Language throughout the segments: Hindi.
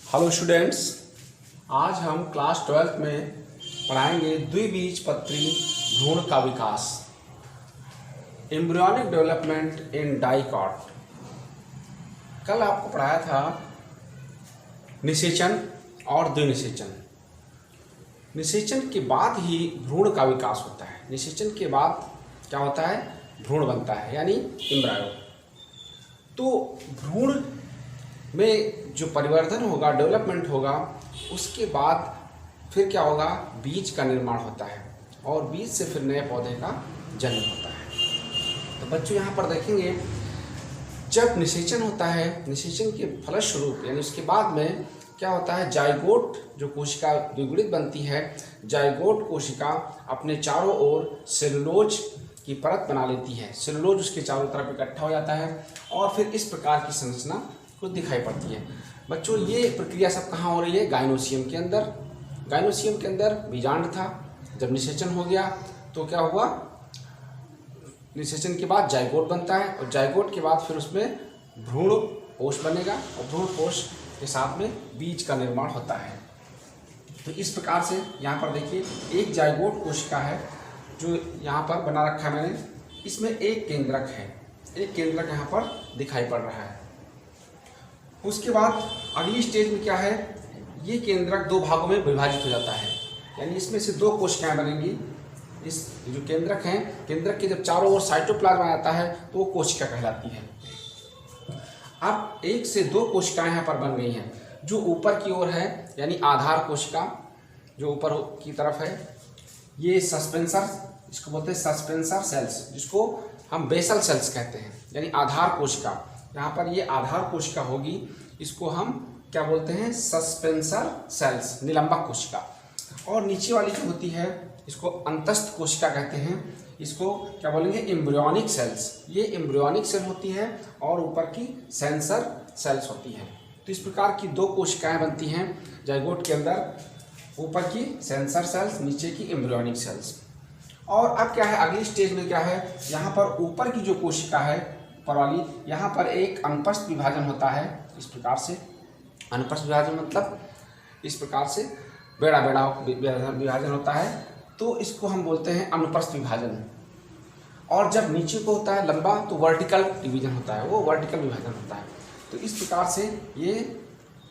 हेलो स्टूडेंट्स, आज हम क्लास 12th में पढ़ाएंगे द्विबीजपत्री भ्रूण का विकास, एम्ब्रियोनिक डेवलपमेंट इन डाइकॉट। कल आपको पढ़ाया था निषेचन और द्विनिषेचन। निषेचन के बाद ही भ्रूण का विकास होता है। निषेचन के बाद क्या होता है? भ्रूण बनता है, यानी एम्ब्रायो। तो भ्रूण में जो परिवर्धन होगा, डेवलपमेंट होगा, उसके बाद फिर क्या होगा? बीज का निर्माण होता है और बीज से फिर नए पौधे का जन्म होता है। तो बच्चों यहाँ पर देखेंगे, जब निषेचन होता है, निषेचन के फलस्वरूप यानी उसके बाद में क्या होता है? जाइगोट जो कोशिका द्विगुणित बनती है, जाइगोट कोशिका अपने चारों ओर सेलुलोज की परत बना लेती है। सेलुलोज उसके चारों तरफ इकट्ठा हो जाता है और फिर इस प्रकार की संरचना को दिखाई पड़ती है। बच्चों, ये प्रक्रिया सब कहाँ हो रही है? गाइनोसियम के अंदर। गाइनोसियम के अंदर बीजांड था। जब निषेचन हो गया तो क्या हुआ? निषेचन के बाद जाइगोट बनता है और जाइगोट के बाद फिर उसमें भ्रूण कोश बनेगा और भ्रूण कोश के साथ में बीज का निर्माण होता है। तो इस प्रकार से यहाँ पर देखिए, एक जाइगोट कोशिका है जो यहाँ पर बना रखा है मैंने। इसमें एक केंद्रक है, एक केंद्रक यहाँ पर दिखाई पड़ रहा है। उसके बाद अगली स्टेज में क्या है? ये केंद्रक दो भागों में विभाजित हो जाता है, यानी इसमें से दो कोशिकाएं बनेंगी। इस जो केंद्रक हैं, केंद्रक के जब चारों ओर साइटोप्लाज्म आ जाता है तो वो कोशिका कहलाती है। अब एक से दो कोशिकाएं यहाँ पर बन गई हैं। जो ऊपर की ओर है यानी आधार कोशिका, जो ऊपर की तरफ है, ये सस्पेंसर, इसको बोलते हैं सस्पेंसर सेल्स, जिसको हम बेसल सेल्स कहते हैं, यानी आधार कोशिका। यहाँ पर ये आधार कोशिका होगी, इसको हम क्या बोलते हैं? सस्पेंसर सेल्स, निलंबक कोशिका। और नीचे वाली जो होती है इसको अंतस्थ कोशिका कहते हैं, इसको क्या बोलेंगे? Embryonic cells. ये एम्ब्रियोनिक सेल होती है और ऊपर की सेंसर सेल्स होती है। तो इस प्रकार की दो कोशिकाएं बनती हैं जाइगोट के अंदर, ऊपर की सेंसर सेल्स, नीचे की एम्ब्रियोनिक सेल्स। और अब क्या है? अगली स्टेज में क्या है? यहाँ पर ऊपर की जो कोशिका है, ऊपर वाली, यहाँ पर एक अनुप्रस्थ विभाजन होता है। इस प्रकार से अनुप्रस्थ विभाजन मतलब इस प्रकार से बेड़ा बेड़ा विभाजन होता है, तो इसको हम बोलते हैं अनुप्रस्थ विभाजन। और जब नीचे को होता है लंबा तो वर्टिकल डिवीजन होता है, वो वर्टिकल विभाजन होता है। तो इस प्रकार से ये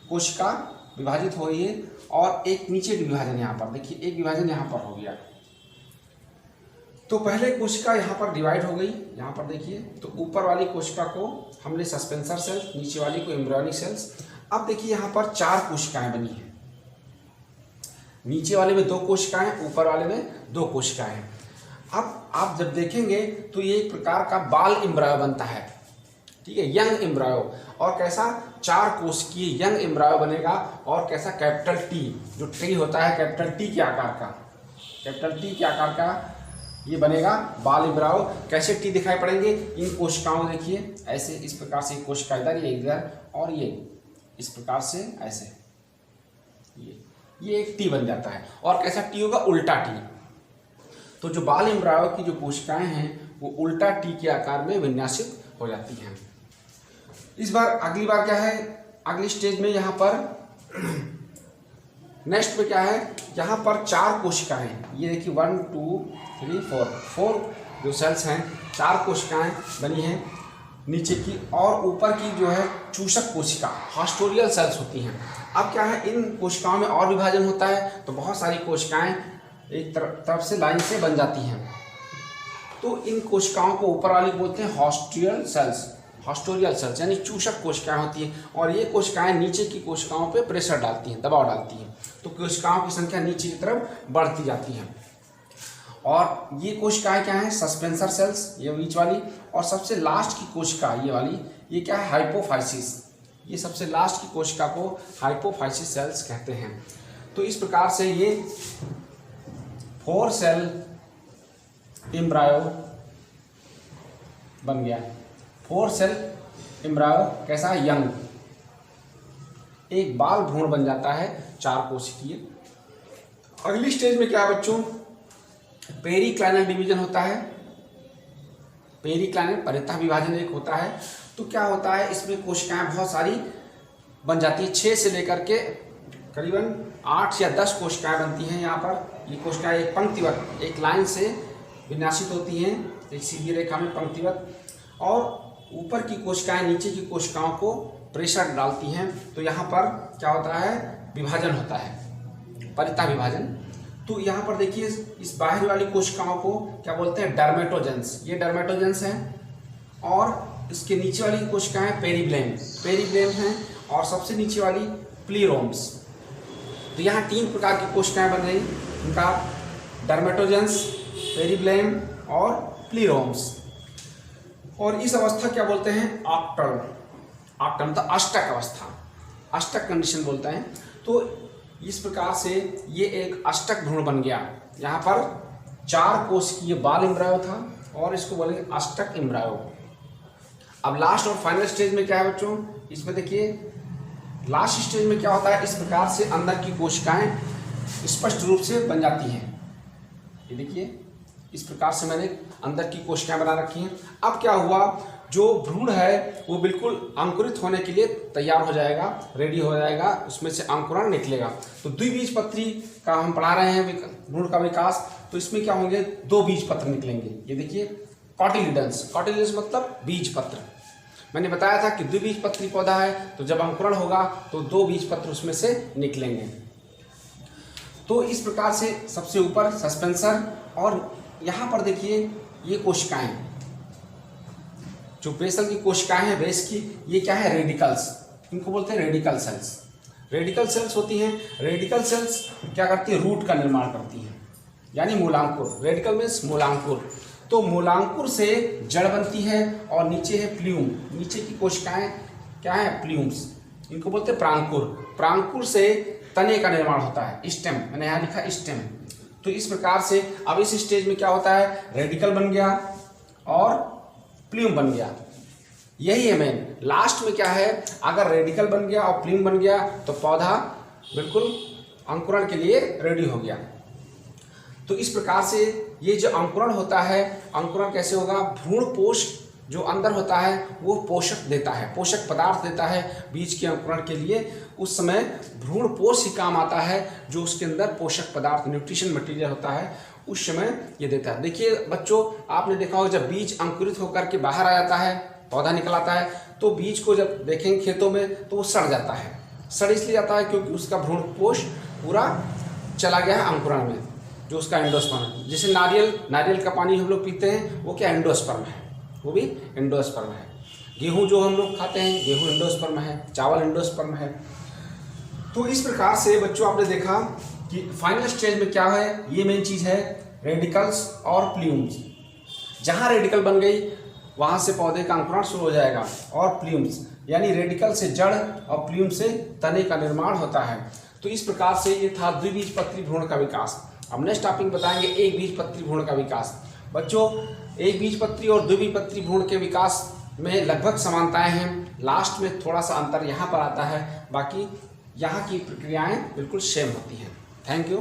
कोशिका विभाजित हो रही है। और एक नीचे विभाजन यहाँ पर देखिए, एक विभाजन यहाँ पर हो गया। तो पहले कोशिका यहाँ पर डिवाइड हो गई, यहाँ पर देखिए। तो ऊपर वाली कोशिका को हमने सस्पेंसर सेल्स, नीचे वाली को एम्ब्रियोनिक सेल्स। अब देखिए यहाँ पर चार कोशिकाएं बनी हैं। नीचे वाले में दो कोशिकाएं, ऊपर वाले में दो कोशिकाएं। अब आप जब देखेंगे तो ये एक प्रकार का बाल एम्ब्रायो बनता है, ठीक है, यंग एम्ब्रायो। और कैसा? चार कोशिकीय यंग एम्ब्रायो बनेगा। और कैसा? कैपिटल टी, जो ट्री होता है कैपिटल टी के आकार का, कैपिटल टी के आकार का ये बनेगा बाल एम्ब्रायो। कैसे टी दिखाई पड़ेंगे? इन कोशिकाओं में देखिए, ऐसे इस प्रकार से कोशिका इधर, ये इधर, और ये इस प्रकार से ऐसे ये एक टी बन जाता है। और कैसा टी होगा? उल्टा टी। तो जो बाल एम्ब्रायो की जो कोशिकाएं हैं वो उल्टा टी के आकार में विन्यासित हो जाती हैं। इस बार अगली बार क्या है? अगली स्टेज में यहाँ पर नेक्स्ट पे क्या है? यहाँ पर चार कोशिकाएं, ये देखिए 1 2 3 4 जो सेल्स हैं, चार कोशिकाएं बनी हैं नीचे की। और ऊपर की जो है चूषक कोशिका, हास्टोरियल सेल्स होती हैं। अब क्या है? इन कोशिकाओं में और विभाजन होता है तो बहुत सारी कोशिकाएं एक तरफ से लाइन से बन जाती हैं। तो इन कोशिकाओं को ऊपर वाली बोलते हैं हास्टोरियल सेल्स, हास्टोरियल सेल्स यानी चूषक कोशिकाएं होती हैं। और ये कोशिकाएं नीचे की कोशिकाओं पे प्रेशर डालती हैं, दबाव डालती हैं, तो कोशिकाओं की संख्या नीचे की तरफ बढ़ती जाती है। और ये कोशिकाएं क्या हैं? सस्पेंसर सेल्स, ये बीच वाली। और सबसे लास्ट की कोशिका ये वाली, ये क्या है? हाइपोफाइसिस। ये सबसे लास्ट की कोशिका को हाइपोफाइसिस सेल्स कहते हैं। तो इस प्रकार से ये 4 सेल एम्ब्रायो बन गया। 4 सेल एम्ब्रायो कैसा? यंग। एक बाल भ्रूण बन जाता है, चार कोशिकीय। अगली स्टेज में क्या है बच्चों? पेरिक्लाइनल डिवीजन होता है। पेरिक्लाइनल परितः विभाजन एक होता है। तो क्या होता है? इसमें कोशिकाएं बहुत सारी बन जाती है। 6 से लेकर के करीबन 8 या 10 कोशिकाएं बनती हैं यहाँ पर। ये कोशिकाएं एक पंक्तिवत एक लाइन से विन्यासित होती हैं, एक सीधी रेखा में पंक्तिवत, और ऊपर की कोशिकाएं नीचे की कोशिकाओं को प्रेशर डालती हैं। तो यहाँ पर क्या होता है, विभाजन होता है, परिता विभाजन। तो यहाँ पर देखिए इस बाहरी वाली कोशिकाओं को क्या बोलते हैं, डर्मेटोजेंस। ये डर्मेटोजेंस हैं, और इसके नीचे वाली कोशिकाएं पेरीब्लेम हैं, और सबसे नीचे वाली प्लीरोम्स। तो यहाँ 3 प्रकार की कोशिकाएं बन रही, उनका डर्मेटोजेंस, पेरीब्लेम और प्लीरोम्स। और इस अवस्था क्या बोलते हैं, ऑक्टल मतलब अष्टक अवस्था, अष्टक कंडीशन बोलते हैं। तो इस प्रकार से ये एक अष्टक भ्रूण बन गया। यहाँ पर 4 कोशिकीय बाल एम्ब्रायो था, और इसको बोलेंगे अष्टक एम्ब्रायो। अब लास्ट और फाइनल स्टेज में क्या है बच्चों, इसमें देखिए लास्ट स्टेज में क्या होता है, इस प्रकार से अंदर की कोशिकाएं स्पष्ट रूप से बन जाती हैं। ये देखिए इस प्रकार से मैंने अंदर की कोशिकाएं बना रखी हैं। अब क्या हुआ, जो भ्रूण है वो बिल्कुल अंकुरित होने के लिए तैयार हो जाएगा, रेडी हो जाएगा, उसमें से अंकुरण निकलेगा। तो द्विबीजपत्री का हम पढ़ा रहे हैं भ्रूण का विकास। तो इसमें क्या होंगे, 2 बीजपत्र निकलेंगे। ये देखिए कॉटिलिडन्स मतलब बीजपत्र। मैंने बताया था कि द्विबीजपत्री पौधा है, तो जब अंकुरण होगा तो 2 बीजपत्र उसमें से निकलेंगे। तो इस प्रकार से सबसे ऊपर सस्पेंसर, और यहाँ पर देखिए ये कोशिकाएं, जो बेसल की कोशिकाएं हैं बेस की, ये क्या है, रेडिकल्स, इनको बोलते हैं रेडिकल सेल्स। रेडिकल सेल्स होती हैं, रेडिकल सेल्स क्या करती है, रूट का निर्माण करती हैं, यानी मूलांकुर। Radical means मूलांकुर। तो मूलांकुर से जड़ बनती है, और नीचे है प्ल्यूम, नीचे की कोशिकाएं क्या है, प्ल्यूम्स, इनको बोलते हैं प्रांकुर। प्रांकुर से तने का निर्माण होता है, स्टेम, मैंने यहाँ लिखा स्टेम। तो इस प्रकार से अब इस स्टेज में क्या होता है, रेडिकल बन गया और प्ल्यूम बन गया। यही है मेन। लास्ट में क्या है, अगर रेडिकल बन गया और प्ल्यूम बन गया तो पौधा बिल्कुल अंकुरण के लिए रेडी हो गया। तो इस प्रकार से ये जो अंकुरण होता है, अंकुरण कैसे होगा, भ्रूण पोष जो अंदर होता है वो पोषक देता है, पोषक पदार्थ देता है बीज के अंकुरण के लिए। उस समय भ्रूण पोष ही काम आता है, जो उसके अंदर पोषक पदार्थ न्यूट्रिशन मटेरियल होता है, उस समय ये देता है। देखिए बच्चों, आपने देखा होगा जब बीज अंकुरित होकर के बाहर आ जाता है, पौधा निकल आता है, तो बीज को जब देखेंगे खेतों में तो वो सड़ जाता है। सड़ इसलिए जाता है क्योंकि उसका भ्रूण पोष पूरा चला गया है अंकुरण में, जो उसका एंडोस्पर्म है। जैसे नारियल का पानी हम लोग पीते हैं, वो क्या एंडोस्पर्म है, वो भी एंडोस्पर्म है। गेहूं जो हम लोग खाते हैं, गेहूं एंडोस्पर्म है, चावल एंडोस्पर्म है। तो इस प्रकार से बच्चों आपने देखा कि फाइनल स्टेज में क्या है, ये मेन चीज़ है, रेडिकल्स और प्ल्यूम्स। जहाँ रेडिकल बन गई वहाँ से पौधे का अंकुरण शुरू हो जाएगा, और प्ल्यूम्स यानी रेडिकल से जड़ और प्ल्यूम से तने का निर्माण होता है। तो इस प्रकार से ये था द्विबीजपत्री भ्रूण का विकास। अब नेक्स्ट टॉपिक बताएंगे एक बीजपत्री भ्रूण का विकास। बच्चों, एक बीजपत्री और द्विबीजपत्री भ्रूण के विकास में लगभग समानताएं हैं, लास्ट में थोड़ा सा अंतर यहाँ पर आता है, बाकी यहाँ की प्रक्रियाएं बिल्कुल सेम होती हैं। Thank you.